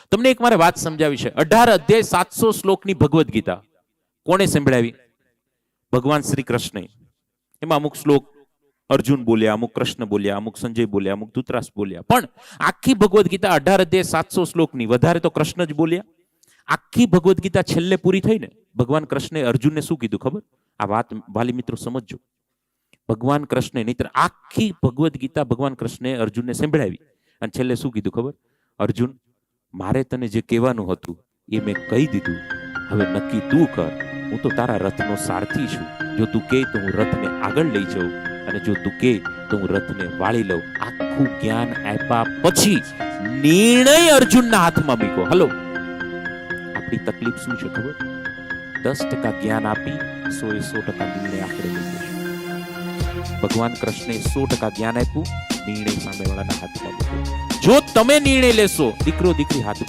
તમને એક મારે વાત સમજાવી છે. 18 અધ્યાય 700 શ્લોકની ભગવદ્ ગીતા કોણે સંભળાવી? ભગવાન શ્રી કૃષ્ણે. એમાં અમુક શ્લોક અર્જુન બોલ્યા, અમુક કૃષ્ણ બોલ્યા, અમુક સંજય બોલ્યા, અમુક ધૃતરાષ્ટ્ર બોલ્યા. પણ આખી ભગવદ્ ગીતા 18 અધ્યાય 700 શ્લોકની, વધારે તો કૃષ્ણ જ બોલ્યા. આખી ભગવદ્ ગીતા છેલ્લે પૂરી થઈ ને, ભગવાન કૃષ્ણે અર્જુનને શું કીધું ખબર? આ વાત વાલી મિત્રો સમજજો. ભગવાન કૃષ્ણે, નહીતર આખી ભગવદ્ ગીતા ભગવાન કૃષ્ણે અર્જુનને સંભળાવી અને છેલ્લે શું કીધું ખબર? અર્જુન, મારે તને જે કહેવાનું હતું એ મેં કહી દીધું. હવે નક્કી તું કર. હું તો તારા રથનો સારથી છું. જો તું કહે તો હું રથને આગળ લઈ જાઉં, અને જો તું કહે તો હું રથને વાળી લઉં. આખું જ્ઞાન આપ્યા પછી નિર્ણય અર્જુનના હાથમાં મૂક્યો. હલો, આપણી તકલીફ શું છે ખબર? 10% જ્ઞાન આપી 100% નિર્ણય આપણે લઈએ છીએ. ભગવાન કૃષ્ણે 100% જ્ઞાન આપ્યું, નિર્ણય સામેવાળાના હાથમાં મૂક્યો. જો તમે નિર્ણય લેશો, દીકરો દીકરી હાથમાં